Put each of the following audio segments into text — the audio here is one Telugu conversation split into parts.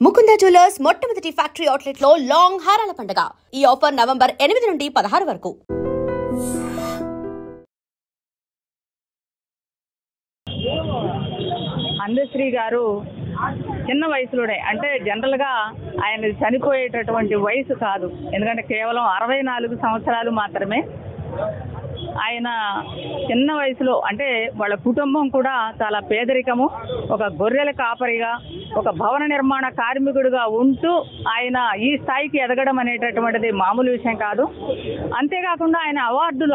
ముకుంద జ్యువెలర్స్ మొట్టమొదటి ఫ్యాక్టరీ అవుట్లెట్ లో లాంగ్ హారాల పండుగ. ఈ ఆఫర్ నవంబర్ 8 నుండి 16 వరకు. అందశ్రీ గారు చిన్న వయసులోనే, అంటే జనరల్గా ఆయన చనిపోయేటటువంటి వయసు కాదు, ఎందుకంటే కేవలం 64 సంవత్సరాలు మాత్రమే. ఆయన చిన్న వయసులో, అంటే వాళ్ళ కుటుంబం కూడా చాలా పేదరికము, ఒక గొర్రెల కాపరిగా, ఒక భవన నిర్మాణ కార్మికుడిగా ఉంటూ ఆయన ఈ స్థాయికి ఎదగడం అనేటటువంటిది మామూలు విషయం కాదు. అంతేకాకుండా ఆయన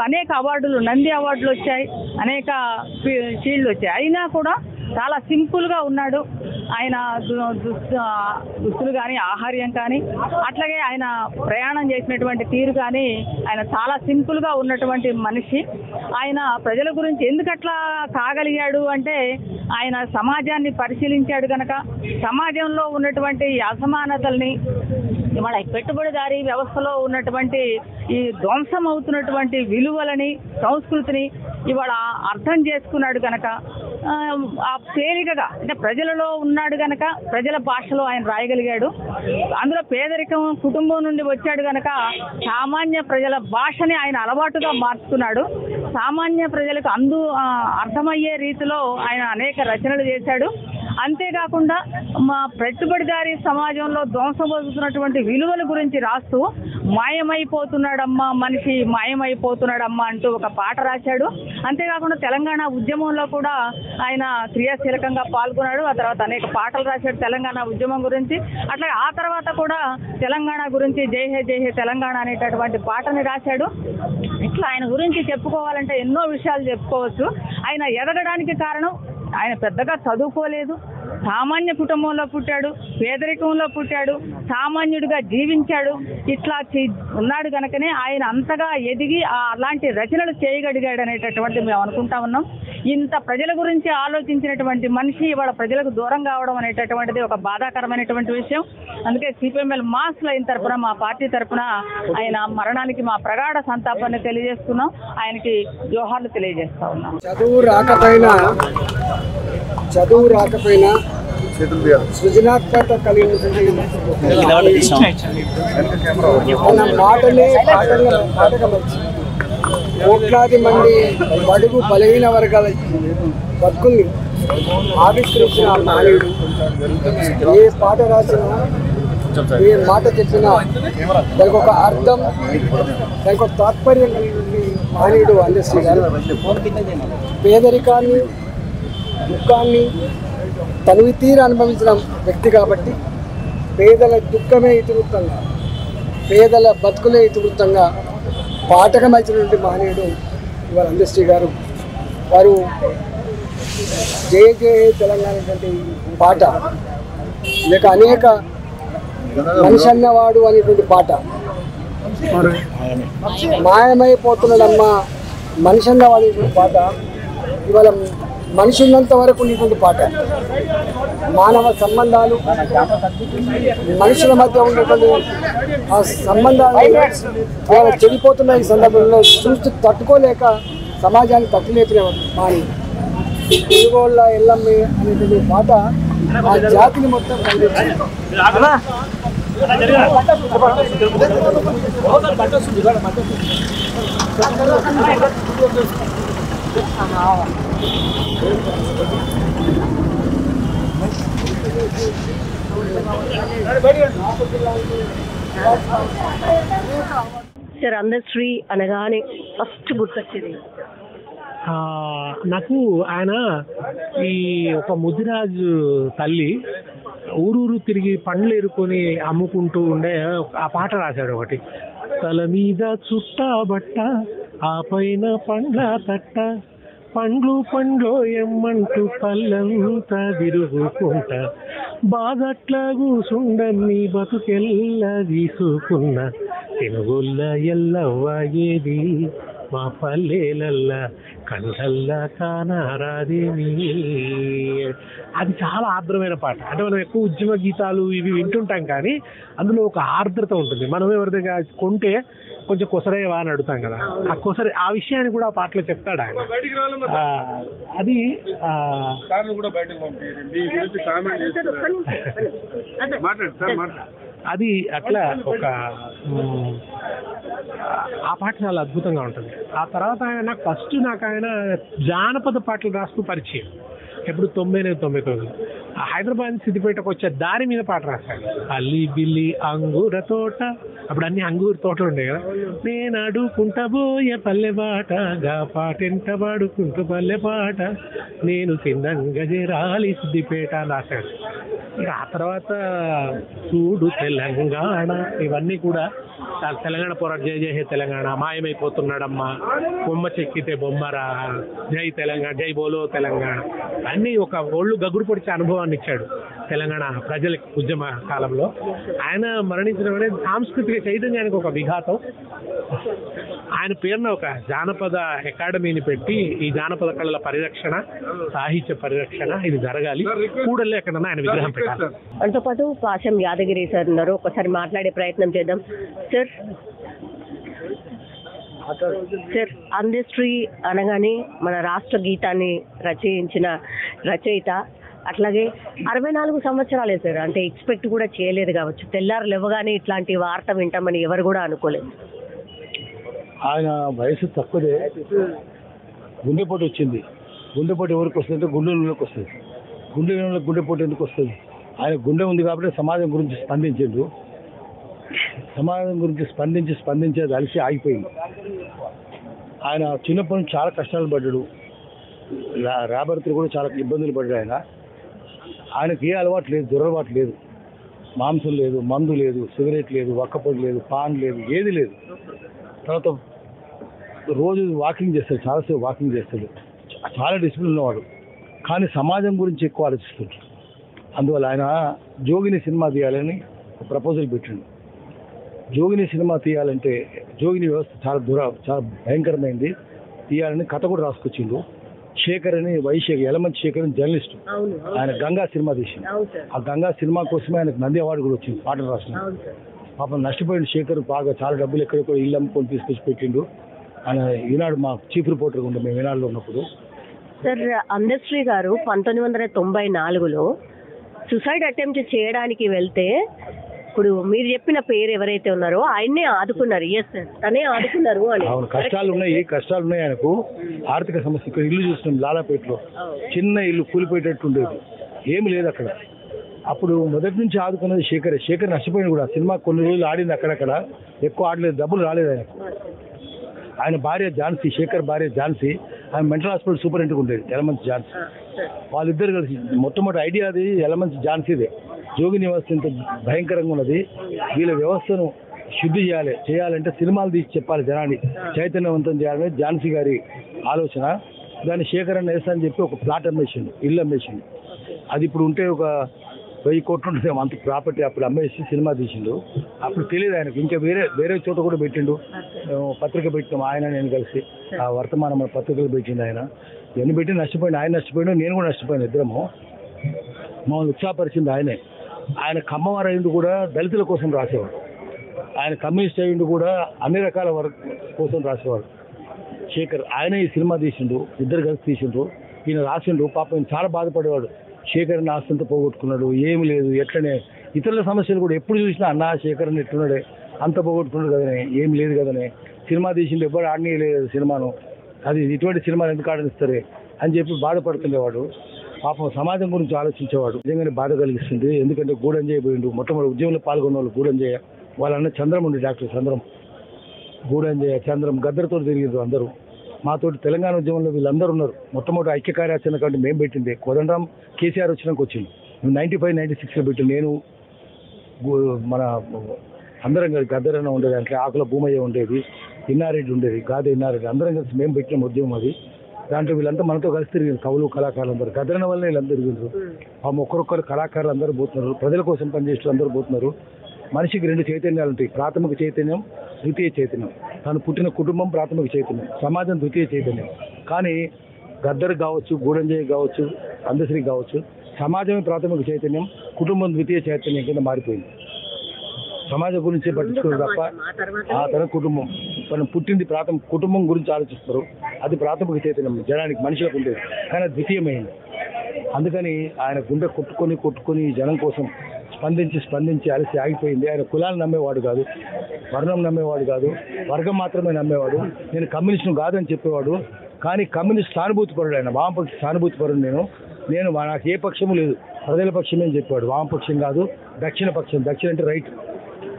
అనేక అవార్డులు, నంది అవార్డులు వచ్చాయి, అనేక షీల్డ్లు వచ్చాయి. అయినా కూడా చాలా సింపుల్గా ఉన్నాడు. ఆయన దుస్తులు కానీ, ఆహార్యం కానీ, అట్లాగే ఆయన ప్రయాణం చేసినటువంటి తీరు కానీ, ఆయన చాలా సింపుల్గా ఉన్నటువంటి మనిషి. ఆయన ప్రజల గురించి ఎందుకట్లా కాగలిగాడు అంటే, ఆయన సమాజాన్ని పరిశీలించాడు కనుక, సమాజంలో ఉన్నటువంటి అసమానతల్ని, ఇవాళ పెట్టుబడిదారీ వ్యవస్థలో ఉన్నటువంటి ఈ ధ్వంసం అవుతున్నటువంటి విలువలని, సంస్కృతిని ఇవాళ అర్థం చేసుకున్నాడు కనుక, తేలికగా, అంటే ప్రజలలో ఉన్నాడు కనుక ప్రజల భాషలో ఆయన రాయగలిగాడు. అందులో పేదరికం కుటుంబం నుండి వచ్చాడు కనుక సామాన్య ప్రజల భాషని ఆయన అలవాటుగా మార్చుకున్నాడు. సామాన్య ప్రజలకు అర్థమయ్యే రీతిలో ఆయన అనేక రచనలు చేశాడు. అంతేకాకుండా మా పెట్టుబడిదారీ సమాజంలో ధ్వంసమవుతున్నటువంటి విలువల గురించి రాస్తూ మాయమైపోతున్నాడమ్మా మనిషి, మాయమైపోతున్నాడమ్మా అంటూ ఒక పాట రాశాడు. అంతేకాకుండా తెలంగాణ ఉద్యమంలో కూడా ఆయన క్రియాశీలకంగా పాల్గొన్నాడు. ఆ తర్వాత అనేక పాటలు రాశాడు తెలంగాణ ఉద్యమం గురించి. అట్లాగే ఆ తర్వాత కూడా తెలంగాణ గురించి జై హే జై హే తెలంగాణ అనేటటువంటి పాటని రాశాడు. ఇట్లా ఆయన గురించి చెప్పుకోవాలంటే ఎన్నో విషయాలు చెప్పుకోవచ్చు. ఆయన ఎదగడానికి కారణం, ఆయన పెద్దగా చదువుకోలేదు, సామాన్య కుటుంబంలో పుట్టాడు, పేదరికంలో పుట్టాడు, సామాన్యుడిగా జీవించాడు. ఇట్లా ఉన్నాడు కనుకనే ఆయన అంతగా ఎదిగి అలాంటి రచనలు చేయగలిగాడు అనేటటువంటి మేము అనుకుంటా ఉన్నాం. ఇంత ప్రజల గురించి ఆలోచించినటువంటి మనిషి ఇవాళ ప్రజలకు దూరం కావడం అనేటటువంటిది ఒక బాధాకరమైనటువంటి విషయం. అందుకే సిపిఎంఎల్ మాస్ లైన్ తరఫున, మా పార్టీ తరఫున ఆయన మరణానికి మా ప్రగాఢ సంతాపాన్ని తెలియజేస్తున్నాం. ఆయనకి జోహార్లు తెలియజేస్తా ఉన్నాం. చదువు రాకపోయినా సృజనాత్మకత కలిగినటువంటి మన మాటలే పాటగా కోట్లాది మంది బడుగు బలహీన వర్గాల బతుకుల్ని ఆవిష్కరించిన మానవుడు. ఏ పాట రాసినా, ఏ మాట చెప్పినా దానికి ఒక అర్థం, దానికి ఒక తాత్పర్యం కలిగిన మానవుడు అందశ్రీ గారు. పేదరికాన్ని, దుఃఖాన్ని తనివి తీరా అనుభవించిన వ్యక్తి కాబట్టి పేదల దుఃఖమే ఇతివృత్తంగా, పేదల బతుకులే ఇతివృత్తంగా పాఠకమచ్చినటువంటి మహనీయుడు ఇవాళ అందశ్రీ గారు. వారు జయ జయ తెలంగాణ పాట, లేక అనేక మనిషి అన్నవాడు అనేటువంటి పాట, మాయమైపోతున్నాడమ్మా మనిషి అన్నవాడు అనేటువంటి పాట, ఇవాళ మనిషి ఉన్నంత వరకు ఉన్నటువంటి పాట. మానవ సంబంధాలు, మనుషుల మధ్య ఉన్నటువంటి ఆ సంబంధాలు చెడిపోతున్న ఈ సందర్భంలో చూస్తూ తట్టుకోలేక సమాజాన్ని తట్టులేపిన మాని తెలుగోళ్ళ ఎల్లమ్మే అనేటువంటి పాట ఆ జాతిని మొత్తం కలిగించింది. సార్, అందశ్రీ అనగానే ఫస్ట్ గుర్తొచ్చేది నాకు ఆయన ఈ ఒక ముదిరాజు తల్లి ఊరూరు తిరిగి పండ్లు ఎరుకొని అమ్ముకుంటూ ఉండే ఆ పాట రాశాడు ఒకటి. తల మీద చుట్టా బట్ట, ఆ పైన పండ్ల తట్ట, పండ్లు పండ్లు ఎమ్మంటూ పళ్ళంతా తిరుగుకుంటా, బాధట్లా కూసుండమ్మి బతుకెల్ల తీసుకున్న తెలుగుల్ల ఎల్లవ్వ ఏది మా పల్లెలల్లా కండల్లా కానారాదేమి. అది చాలా ఆర్ద్రమైన పాట. అంటే మనం ఎక్కువ ఉద్యమ గీతాలు ఇవి వింటుంటాం కానీ అందులో ఒక ఆర్ద్రత ఉంటుంది. మనం ఎవరిదైనా కొంటే కొంచెం కొసరేవా అని అడుగుతాం కదా, ఆ కొసరే ఆ విషయాన్ని కూడా ఆ పాటలో చెప్తాడు ఆయన. అది అది అట్లా ఒక ఆ పాట చాలా అద్భుతంగా ఉంటుంది. ఆ తర్వాత ఆయన జానపద పాటలు రాస్తూ పరిచయం. ఎప్పుడు 99 హైదరాబాద్ సిద్దిపేటకు వచ్చే దారి మీద పాట రాశాడు. అల్లి బిల్లి అంగూర తోట, అప్పుడు అన్ని అంగూర తోటలు ఉండే కదా. నేను అడుకుంటా పోయే పల్లె బాట, గా పాటెంట పాడుకుంటూ పల్లె పాట, నేను తిన్నంగా చేరాలి సిద్దిపేట అని రాశాడు. ఇక ఆ తర్వాత చూడు తెలంగాణ, ఇవన్నీ కూడా తెలంగాణ పోరాట, జై జై హే తెలంగాణ, మాయమైపోతున్నాడమ్మా, బొమ్మ చెక్కితే బొమ్మరా, జై తెలంగాణ, జై బోలో తెలంగాణ, అన్నీ ఒక ఒళ్ళు గగురు పొడిచే అనుభవాన్ని ఇచ్చాడు తెలంగాణ ప్రజలకు ఉద్యమ కాలంలో. ఆయన మరణించడం అనేది సాంస్కృతిక చైతన్యానికి ఒక విఘాతం. ఆయన పేరున ఒక జానపద అకాడమీని పెట్టి ఈ జానపద కళల పరిరక్షణ, సాహిత్య పరిరక్షణ ఇది జరగాలి. కూడలే ఎక్కడన్నా ఆయన విగ్రహం పెట్టాలి. మనతో పాటు పాశం యాదగిరి సార్ ఉన్నారు, ఒకసారి మాట్లాడే ప్రయత్నం చేద్దాం. సార్ అందశ్రీ అనగానే మన రాష్ట్ర గీతాన్ని రచయించిన రచయిత, అట్లాగే 64 సంవత్సరాలే సార్. అంటే ఎక్స్పెక్ట్ కూడా చేయలేదు కావచ్చు, తెల్లారు లేవగానే ఇట్లాంటి వార్త వింటామని ఎవరు కూడా అనుకోలేదు. ఆయన వయసు తక్కువదే, గుండెపోటు వచ్చింది. గుండెపోటు ఎవరికి వస్తుంది అంటే గుండెలోకి వస్తుంది. గుండెపోటు ఎందుకు వస్తుంది? ఆయన గుండె ఉంది కాబట్టి సమాజం గురించి స్పందించిండు. సమాజం గురించి స్పందించేది అలిసి ఆగిపోయింది. ఆయన చిన్నప్పటి నుంచి చాలా కష్టాలు పడ్డాడు. రాబర్తులు కూడా చాలా ఇబ్బందులు పడ్డాడు. ఆయనకి ఏ అలవాటు లేదు, దురలవాటు లేదు, మాంసం లేదు, మందు లేదు, సిగరెట్ లేదు, వక్కపొడి లేదు, పాన్ లేదు, ఏది లేదు. తర్వాత రోజు వాకింగ్ చేస్తాడు, చాలాసేపు వాకింగ్ చేస్తాడు, చాలా డిసిప్లిన్ ఉన్నవాడు. కానీ సమాజం గురించి ఎక్కువ ఆలోచిస్తుంటాడు. అందువల్ల ఆయన జోగిని సినిమా తీయాలని ప్రపోజల్ పెట్టిండు. జోగిని సినిమా తీయాలంటే జోగిని వ్యవస్థ చాలా భయంకరమైంది, తీయాలని కథ కూడా రాసుకొచ్చిండు. శేఖర్ అని యలమంచి శేఖర్ అని జర్నలిస్ట్, ఆయన గంగా సినిమా తీసిండు. ఆ గంగా సినిమా కోసమే ఆయనకు నంది అవార్డు కూడా వచ్చింది పాటలు రాసిన. పాపం నష్టపోయిన శేఖర్ బాగా చాలా డబ్బులు ఎక్కడెక్కడ ఇల్లు అమ్ముకొని తీసుకొచ్చి పెట్టిండు. ఆయన ఈనాడు మా చీఫ్ రిపోర్టర్గా ఉండే మేము ఈనాడులో ఉన్నప్పుడు. సార్ అందశ్రీ గారు 1994లో సూసైడ్ అటెంప్ట్ చేయడానికి వెళ్తే, ఇప్పుడు మీరు చెప్పిన పేరు ఎవరైతే ఉన్నారో ఆయన్నే ఆదుకున్నారు. ఎస్ సార్, తనే ఆదుకున్నారు అని. అవును, కష్టాలు ఉన్నాయి ఆయనకు. ఆర్థిక సమస్య. ఇక్కడ ఇల్లు చూస్తున్నాం లాలాపేటలో, చిన్న ఇల్లు కూలిపోయేటట్టు ఉండేది, ఏమి లేదు అక్కడ. అప్పుడు మొదటి నుంచి ఆదుకున్నది శేఖర్ నష్టపోయింది కూడా. సినిమా కొన్ని రోజులు ఆడింది, అక్కడక్కడ ఎక్కువ ఆడలేదు, డబ్బులు రాలేదు ఆయనకు. ఆయన భార్య ఝాన్సీ, శేఖర్ భార్య ఝాన్సీ, ఆయన మెంటల్ హాస్పిటల్ సూపరింటెండెంట్ ఉండేది, యలమంచి ఝాన్సీ. వాళ్ళిద్దరు కలిసి మొట్టమొదటి ఐడియా అది యలమంచి ఝాన్సీదే. జోగిని వ్యవస్థ ఇంత భయంకరంగా ఉన్నది, వీళ్ళ వ్యవస్థను శుద్ధి చేయాలంటే సినిమాలు తీసి చెప్పాలి, జనాన్ని చైతన్యవంతం చేయాలని ఝాన్సీ గారి ఆలోచన. దాన్ని శేఖర్ అన్న వేస్తా అని చెప్పి ఒక ప్లాట్ అమ్మేసిండు, ఇల్లు అమ్మేసిండు. అది ఇప్పుడు ఉంటే ఒక 1000 కోట్లు ఉంటుంది అంత ప్రాపర్టీ. అప్పుడు అమ్మేసి సినిమా తీసిండు. అప్పుడు తెలియదు ఆయనకు. ఇంకా వేరే చోట కూడా పెట్టిండు, పత్రిక పెట్టినాం ఆయన నేను కలిసి, ఆ వర్తమానం పత్రికలు పెట్టిండు ఆయన. ఇవన్నీ పెట్టి నష్టపోయింది ఆయన, నష్టపోయినా నేను కూడా నష్టపోయాను. ఇద్దరము మమ్మల్ని ఉత్సాహపరిచింది ఆయనే. ఆయన కమ్మవారు అయ్యిండు కూడా దళితుల కోసం రాసేవాడు, ఆయన కమ్యూనిస్ట్ అయ్యిండు కూడా అన్ని రకాల వర్క్ కోసం రాసేవాడు శేఖర్. ఆయన ఈ సినిమా తీసిండు, ఇద్దరు కలిసి తీసిండ్రు. ఈయన రాసిండు. పాపం చాలా బాధపడేవాడు. శేఖర్ ఆస్తంతా పోగొట్టుకున్నాడు, ఏమి లేదు, ఎట్లనే ఇతరుల సమస్యలు కూడా ఎప్పుడు చూసినా అన్నా శేఖర్ ఎట్లున్నాడే, అంత పోగొట్టుకున్నాడు కదనే, ఏమి లేదు కదనే, సినిమా తీసిండు ఎవ్వరు ఆడనే లేదు సినిమాను, అది ఇటువంటి సినిమాలు ఎందుకు ఆడనిస్తారే అని చెప్పి బాధపడుతుండేవాడు. పాపం సమాజం గురించి ఆలోచించేవాడు. నిజంగానే బాధ కలిగిస్తుంది. ఎందుకంటే గూడంజయ్య పోయిండు. మొట్టమొదటి ఉద్యమంలో పాల్గొన్న వాళ్ళు గూడంజయ్య, వాళ్ళన్న చంద్రం ఉండి, డాక్టర్ చంద్రం, గూడంజయ్య, చంద్రం, గద్దరితో తిరిగిండ్రు అందరూ. మాతోటి తెలంగాణ ఉద్యమంలో వీళ్ళందరూ ఉన్నారు. మొట్టమొదటి ఐక్య కార్యాచరణ కంటే మేము పెట్టింది. కోదండరాం కేసీఆర్ వచ్చినాక వచ్చింది. 95, 96లో పెట్టి నేను మన అందరం కలిసి గద్దరన్న ఉండేది, అంటే ఆకుల భూమయ్య ఉండేది, ఇన్నారెడ్డి ఉండేది, గాదే ఇన్నారెడ్డి, అందరం కలిసి మేము పెట్టిన ఉద్యమం అది. దాంట్లో వీళ్ళంతా మనతో కలిసి తిరిగింది, కవులు కళాకారులు అందరూ. గద్దరన్న వల్ల వీళ్ళందరూ తిరిగిండ్రు. ఒక్కొక్కరు కళాకారులు అందరూ పోతున్నారు, ప్రజల కోసం పనిచేస్తూ అందరూ పోతున్నారు. మనిషికి రెండు చైతన్యాలు ఉంటాయి, ప్రాథమిక చైతన్యం, ద్వితీయ చైతన్యం. తను పుట్టిన కుటుంబం ప్రాథమిక చైతన్యం, సమాజం ద్వితీయ చైతన్యం. కానీ గద్దర్ కావచ్చు, గూడంజయ్ కావచ్చు, అందశ్రీ కావచ్చు, సమాజమే ప్రాథమిక చైతన్యం, కుటుంబం ద్వితీయ చైతన్యం కింద మారిపోయింది. సమాజం గురించి పట్టించుకోరు తప్ప ఆ తన కుటుంబం, మనం పుట్టింది కుటుంబం గురించి ఆలోచిస్తారు. అది ప్రాథమిక చైతన్యం జనానికి, మనుషులకు ఉండేది. కానీ అది ద్వితీయమైంది. అందుకని ఆయన గుండె కొట్టుకొని జనం కోసం స్పందించి అలసి ఆగిపోయింది. ఆయన కులాలు నమ్మేవాడు కాదు, వర్ణం నమ్మేవాడు కాదు, వర్గం మాత్రమే నమ్మేవాడు. నేను కమ్యూనిస్టును కాదని చెప్పేవాడు. కానీ కమ్యూనిస్ట్ సానుభూతిపరుడు ఆయన, వామపక్ష సానుభూతిపరుడు. నేను నాకు ఏ పక్షము లేదు, ప్రజల పక్షమే అని చెప్పేవాడు. వామపక్షం కాదు, దక్షిణ పక్షం. దక్షిణ అంటే రైట్,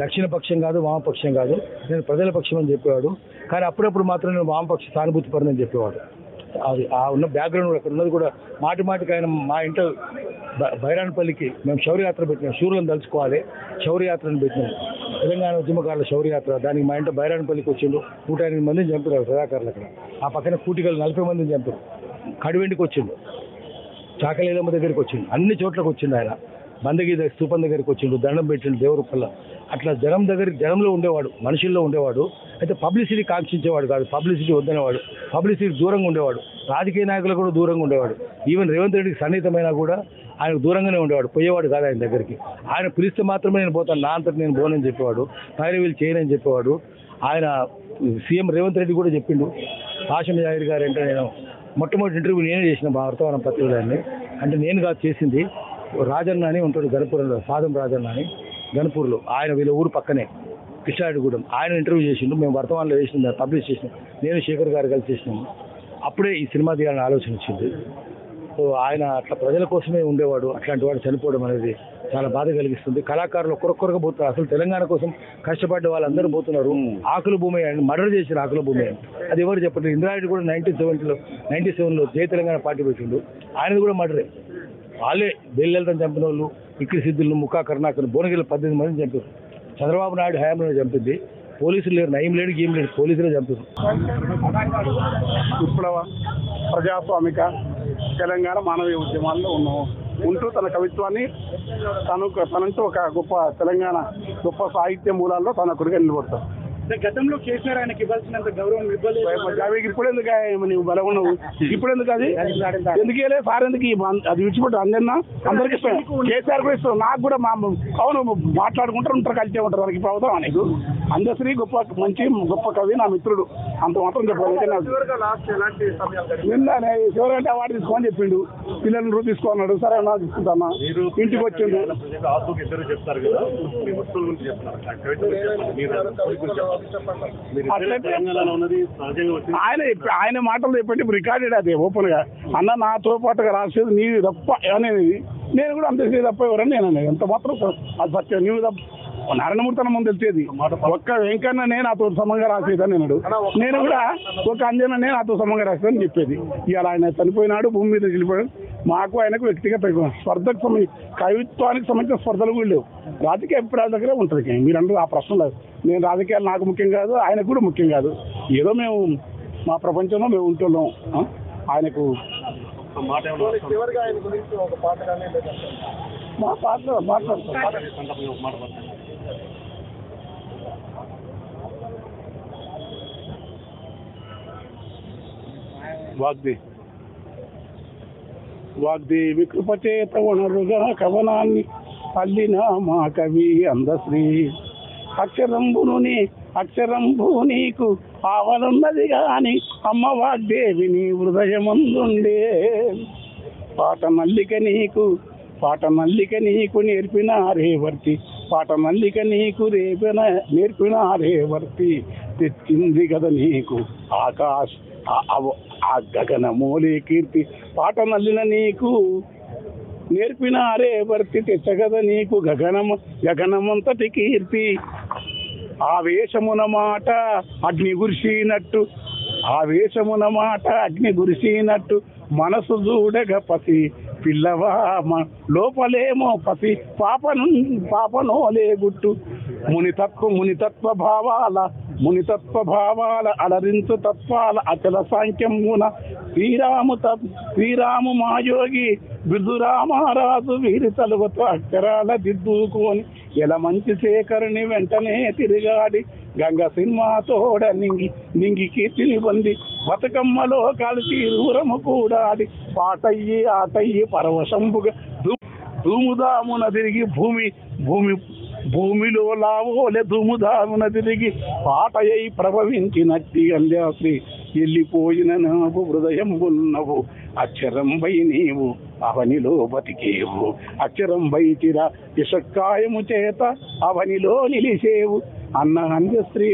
దక్షిణ పక్షం కాదు, వామపక్షం కాదు, నేను ప్రజల పక్షం అని చెప్పేవాడు. కానీ అప్పుడప్పుడు మాత్రం నేను వామపక్ష సానుభూతిపరుడు అని చెప్పేవాడు. అది ఆ ఉన్న బ్యాక్గ్రౌండ్ అక్కడ ఉన్నది కూడా. మాటికి ఆయన మా ఇంట్లో బైరాన్పల్లికి మేము శౌర్యయాత్ర పెట్టినాం, శూరులను తలుచుకోవాలి, శౌర్యయాత్రను పెట్టినాం. తెలంగాణ ఉద్యమకారుల శౌర్యయాత్ర. దానికి మా ఇంట్లో బైరాన్పల్లికి వచ్చిండు. 108 మందిని చంపారు ప్రజాకారులు అక్కడ. ఆ పక్కన కూటికలు 40 మందిని చంపారు. కడివెండికి వచ్చిండు, చాకలేలమ్మ దగ్గరికి వచ్చిండు, అన్ని చోట్లకు వచ్చిండు ఆయన. మందగి స్థూపం దగ్గరికి వచ్చిండు, దండం పెట్టిండు దేవరూపల్ల. అట్లా జనంలో ఉండేవాడు, మనుషుల్లో ఉండేవాడు. అయితే పబ్లిసిటీ కాంక్షించేవాడు కాదు, పబ్లిసిటీ వద్దనేవాడు, పబ్లిసిటీ దూరంగా ఉండేవాడు. రాజకీయ నాయకులు కూడా దూరంగా ఉండేవాడు. ఈవెన్ రేవంత్ రెడ్డికి సన్నిహితమైనా కూడా ఆయనకు దూరంగానే ఉండేవాడు, పోయేవాడు కాదు ఆయన దగ్గరికి. ఆయన పిలిస్తే మాత్రమే నేను పోతాను, నా అంతటి నేను పోనని చెప్పేవాడు, వీళ్ళు చేయనని చెప్పేవాడు. ఆయన సీఎం రేవంత్ రెడ్డి కూడా చెప్పిండు. హాషిం జాహీర్ గారు అంటే నేను మొట్టమొదటి ఇంటర్వ్యూ నేనే చేసిన మా వర్తమానం పత్రికలన్నీ. అంటే నేను కాదు చేసింది, రాజన్న అని ఉంటాడు గణపురంలో, సాదం రాజన్న అని గణపూర్లో. ఆయన వీళ్ళ ఊరు పక్కనే కృష్ణారెడ్డిగూడెం. ఆయన ఇంటర్వ్యూ చేసిండు, మేము వర్తమానంలో వేసినాం, పబ్లిష్ చేసినాం. నేను శేఖర్ గారు కలిసి చేసినాము. అప్పుడే ఈ సినిమా తీయాలని ఆలోచన వచ్చింది. సో ఆయన అట్లా ప్రజల కోసమే ఉండేవాడు. అట్లాంటి వాడు చనిపోవడం అనేది చాలా బాధ కలిగిస్తుంది. కళాకారులు ఒక్కొక్కరుగా పోతున్నారు. అసలు తెలంగాణ కోసం కష్టపడ్డ వాళ్ళందరూ పోతున్నారు. ఆకుల భూమి అని మర్డర్ చేసిన ఆకుల భూమి అని అది ఎవరు చెప్పట్లేదు. ఇందిరారెడ్డి కూడా 97లో జై తెలంగాణ పార్టీ పెట్టిండు, ఆయనది కూడా మర్డరే. వాళ్ళే బెల్లెల్తను చంపిన వాళ్ళు, ఇక్కడి సిద్ధులను, ముఖా కరుణాకర్, భువనగిరిలో 18 మందిని చంపారు. చంద్రబాబు నాయుడు హయాంలో చంపింది. పోలీసులు లేరు, నయం లేడు, ఏం లేడు, పోలీసులే చంపారు. విప్లవ ప్రజాస్వామిక తెలంగాణ మానవీయ ఉద్యమాల్లో ఉంటూ తన కవిత్వాన్ని తనంటూ ఒక గొప్ప తెలంగాణ గొప్ప సాహిత్య మూలాల్లో తన కొడుగా నిలబడతారు. గతంలో కేసీఆర్ ఆయనకి ఇవ్వాల్సినంత గౌరవం ఇవ్వలేదు. ఇప్పుడు ఎందుకు నువ్వు బలం ఉన్నావు? ఇప్పుడు ఎందుకు అది ఎందుకు సార్ ఎందుకు అది విడిచిపెట్టు? అందరికి ఇస్తాం, కేసీఆర్ కూడా ఇస్తాం, నాకు కూడా అవును మాట్లాడుకుంటారు, ఉంటారు, కలిసే ఉంటారు. వాళ్ళకి ప్రభుత్వం అనేది అందశ్రీ మంచి గొప్ప కవి, నా మిత్రుడు, అంత మాత్రం చెప్పాలి. నిన్న చివరంటే అవార్డు తీసుకోమని చెప్పిండు, పిల్లలు తీసుకోన్నాడు. సరే నా తీసుకుంటామా, ఇంటికి వచ్చిండు. ఆయన మాటలు చెప్పండి, రికార్డెడ్ అది ఓపెన్ గా. అన్న నాతో పాటుగా రాసేది నీది తప్ప అనేది, నేను కూడా అంతే తప్ప ఎవరని నేను అనేది. ఎంత మాత్రం అది సత్యం. నీవు తప్ప నారాయణమూర్తి ముందు తెలిసేది ఒక్క వెంకన్ననే నాతో సమంగా రాసేదని అన్నాడు. నేను కూడా ఒక అంజననే నాతో సమంగా రాసేదని చెప్పేది. ఇవాళ ఆయన చనిపోయినాడు, భూమి మీద వెళ్ళిపోయాడు. మాకు ఆయనకు వ్యక్తిగత స్పర్ధకు కవిత్వానికి సంబంధించిన స్పర్ధలు కూడా లేవు. రాజకీయ అభిప్రాయాల దగ్గరే ఉంటుంది. మీరందరూ ఆ ప్రశ్న లేదు. నేను రాజకీయాలు నాకు ముఖ్యం కాదు, ఆయనకు కూడా ముఖ్యం కాదు. ఏదో మేము మా ప్రపంచంలో మేము ఉంటున్నాం. ఆయనకు మా పాటలు మాట్లాడుతాం. వాగ్దేవి కృపచేత వనరుగా కవనాన్ని అల్లిన మా కవి అందశ్రీ. అక్షరంబు నీకు ఆవలున్నది గాని అమ్మ వాగ్దేవి నీ హృదయమందుండే. పాట నల్లిక నీకు నేర్పిన రేవర్తి, పాట నల్లిక నీకు నేర్పిన రేవర్తి. తెచ్చింది కదా నీకు ఆ గగనమూలే కీర్తి, పాట నల్లిన నీకు నేర్పిన రేవర్తి. తెచ్చగద నీకు గగనమంతటి కీర్తి. ఆవేశమున మాట అగ్ని గురిసినట్టు మనసు చూడగ పసి పిల్లవా లోపలేమో పసి పాపనోలే గుట్టు. మునితత్వ భావాల మునితత్వ భావాల అలరించు తత్వాల అచల సాంఖ్యమున శ్రీరాము మాయోగి బిర్దురామారాజు వీరి తలువతో అక్షరాల దిద్దుకొని ఎలా మంచి శేఖరుని వెంటనే తిరిగాడి గంగ సినిమాతోడ నింగి కీర్తిని పొంది బతుకమ్మలో కలిసి దూరము కూడాడి పాటయ్యి ఆటయ్యి పరవశంబుగా ధూముదామున తిరిగి భూమిలో లావోలే ధూముదామున తిరిగి పాటయ్యి ప్రభవించినట్టి అందాశ్రీ వెళ్ళిపోయిన నాకు హృదయం ఉన్నవు అక్షరంబై నీవు అవనిలో బతికేవు అక్షరంబై చిర విషక్కాయము చేత అవనిలో నిలిసేవు అన్న అంధ్యశ్రీ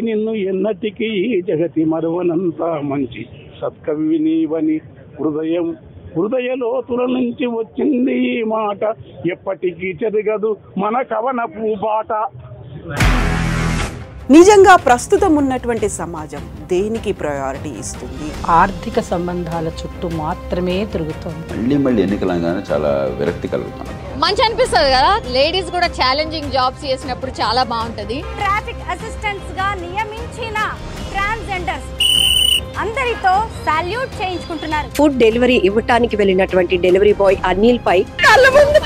నిన్ను ఎన్నటికీ జగతి మరువనంత మంచి సత్కవి నీవని హృదయ లోతుల నుంచి వచ్చింది ఈ మాట ఎప్పటికీ చెరగదు మన కవనపు బాట. నిజంగా ప్రస్తుతం ఉన్నటువంటి సమాజం దేనికి ప్రయారిటీ ఇస్తుంది? ఆర్థిక సంబంధాల చుట్టూ మాత్రమే తిరుగుతుంది. మళ్ళీ ఎన్నికలంగానే చాలా విరక్తి కలుగుతాం. మంచి అనిపిస్తుంది కదా, లేడీస్ కూడా ఛాలెంజింగ్ జాబ్స్ చేసినప్పుడు చాలా బాగుంటది. ట్రాఫిక్ అసిస్టెంట్స్ గా నియమించిన ట్రాన్స్జెండర్స్ అందరితో సాల్యూట్ చేయించుకుంటున్నారు. ఫుడ్ డెలివరీ ఇవ్వటానికి వెళ్ళినటువంటి డెలివరీ బాయ్ అనిల్ పై కళ్ళ ముందు